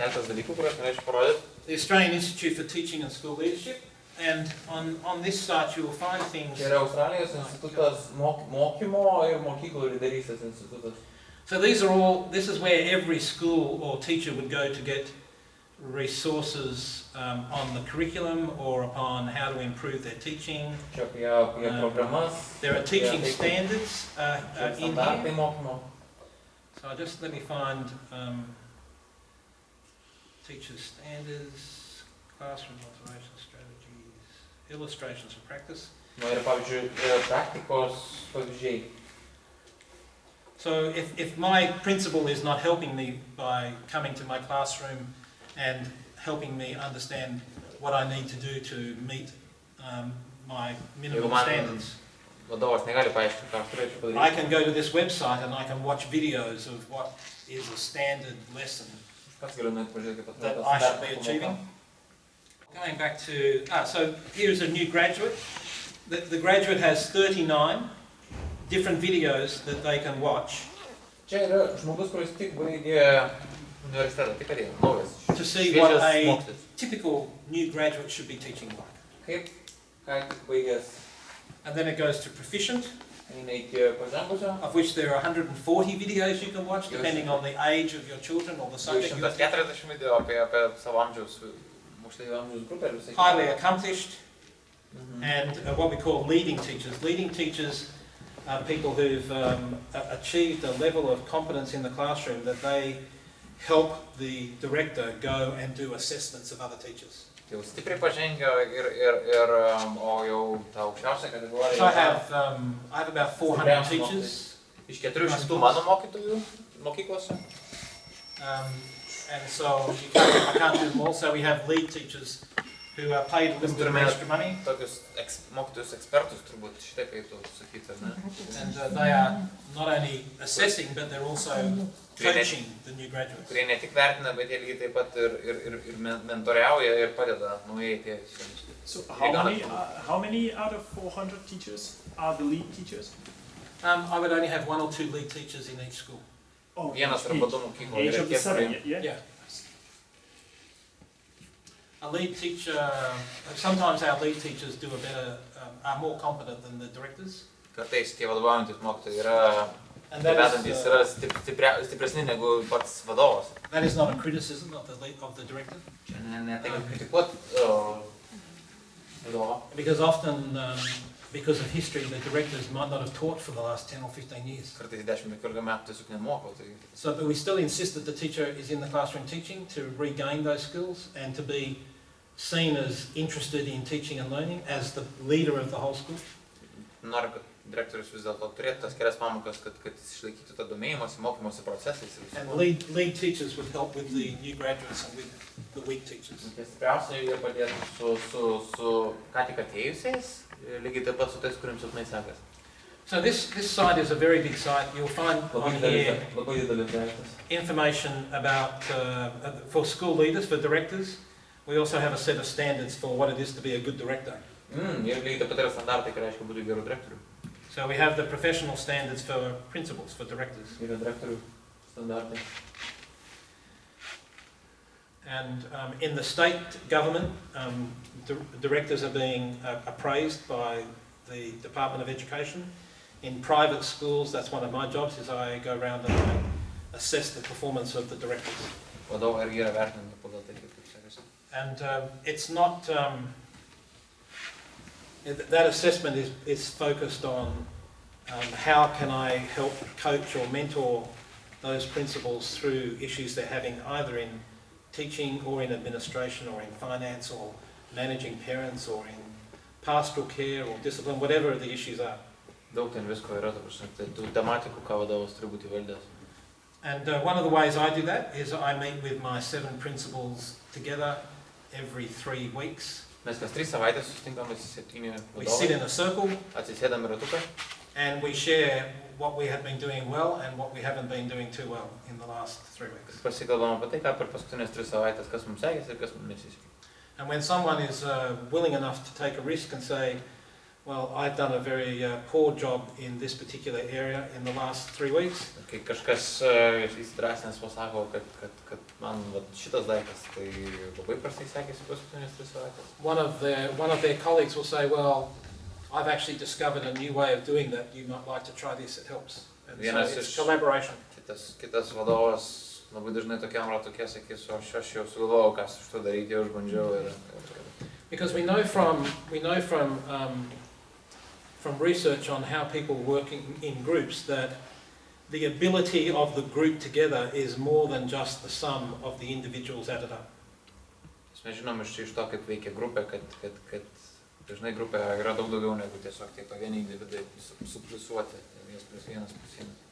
keletas dalykų, kuriuos norėčiau parodyti. The Australian Institute for Teaching and School Leadership, and on this site you will find things. Čia yra Australijos institutas mokymo ir mokyklų lyderystės institutas. So this is where every school or teacher would go to get resources on the curriculum or upon how to improve their teaching. Čia apie programas. There are teaching standards in Standartai here. mokymo. So let me find teacher standards, classroom observation strategies, illustrations for practice. Ir pavyzdžiui, praktikos pavyzdžiai. So if my principal is not helping me by coming to my classroom and helping me understand what I need to do to meet my minimum standards, Vadovas negali paaiškinti, ką aš turėčiau padaryti. I can go to this website and I can watch videos of what is a standard lesson Pats galiu nueiti pažiūrėti, kaip that atrodo I should standartų be pamoka. achieving. Going back to, so here's a new graduate. The graduate has 39 different videos that they can watch Čia yra žmogus, kuris tik baigė universitetą, tik atėjo, naujas. to see what Šviežias a mokytojas. typical new graduate should be teaching like. Kaip, ką tik baigęs, And then it goes to proficient, eina iki pažengusio. of which there are 140 videos you can watch, depending on the age of your children or the subject you're teaching. 140 video apie savo amžiaus, moksleivių amžiaus grupę ir visai. Highly accomplished, and what we call leading teachers. Leading teachers are people who've achieved a level of competence in the classroom that they help the director go and do assessments of other teachers. Jau stipriai pažengę o jau ta aukščiausia kategorija. So I have about 400 teachers. Iš 400 mano mokytojų mokyklose. And so I can't do them all. So we have lead teachers who are paid a little bit of extra money. Tokius mokytojus ekspertus turbūt šitaip eitų sakyti, ar ne? And they are not only assessing, but they're also coaching the new graduates. Kurie ne tik vertina, bet jie lygiai taip pat ir mentoriauja ir padeda naujai atėjusiems. So how many out of 400 teachers are the lead teachers? I would only have 1 or 2 lead teachers in each school. Oh, Vienas arba du mokykloje. Age of the 7, yeah? Yeah. A lead teacher, sometimes our lead teachers do a better, are more competent than the directors. Kartais tie vadovaujantis mokytojai yra, vedantis yra stipresni negu pats vadovas. That is not a criticism of the director. Čia ne tai, kad kritikuot vadovą. Because often, because of history, the directors might not have taught for the last 10 or 15 years. Kartais 10-15 metų tiesiog nemoko. So, but we still insist that the teacher is in the classroom teaching to regain those skills and to be seen as interested in teaching and learning as the leader of the whole school. Noriu, kad direktorius vis dėlto turėtų tas kelias pamokas, kad jis išlaikytų tą domėjimąsi, mokymosi procesais. And lead teachers would help with the new graduates and with the weak teachers. Stipriausiai jie padėtų su ką tik atėjusiais, lygiai taip pat su tais, kuriems silpnai sekasi. So this site is a very big site. You'll find on here Labai didelis daiktas. information about, for school leaders, for directors. We also have a set of standards for what it is to be a good director. Ir lygiai taip pat yra standartai, ką reiškia būti gerų direktorių. So we have the professional standards for principals, for directors. Yra direktorių standartai. And in the state government, directors are being appraised by the Department of Education. In private schools, that's one of my jobs, is I go around and I assess the performance of the directors. Vadovai irgi yra vertinami pagal tai, kaip sekasi. And it's not, that assessment is focused on how can I help coach or mentor those principals through issues they're having either in teaching or in administration or in finance or managing parents or in pastoral care or discipline, whatever the issues are. Daug ten visko yra, tai tų tematikų, ką vadovas turi būti valdęs. And one of the ways I do that is I meet with my 7 principals together every 3 weeks. Mes kas 3 savaitės susitinkam visi 7 We sit vadovai, in a circle atsisėdam į ratuką and we share what we have been doing well and what we haven't been doing too well in the last 3 weeks. pasikalbam apie tai, ką per paskutinės 3 savaitės, kas mums sekėsi ir kas mums nesisekė. And when someone is willing enough to take a risk and say, Well, I've done a very poor job in this particular area in the last 3 weeks. Kai kažkas įsidrasnęs pasako, kad man šitas daiktas tai labai prastai sekėsi paskutinės 3 savaitės. One of their colleagues will say, well, I've actually discovered a new way of doing that. You might like to try this, it helps. And so it's collaboration. Kitas vadovas labai dažnai tokiam ratuke sakys, o aš jau sugalvojau, ką su šito daryti, jau išbandžiau. Because we know from research on how people work in groups that the ability of the group together is more than just the sum of the individuals added up. Mes žinom iš to, kaip veikia grupė, kad dažnai grupė yra daug daugiau negu tiesiog tie pavieniai individai supliusuoti 1+1+1.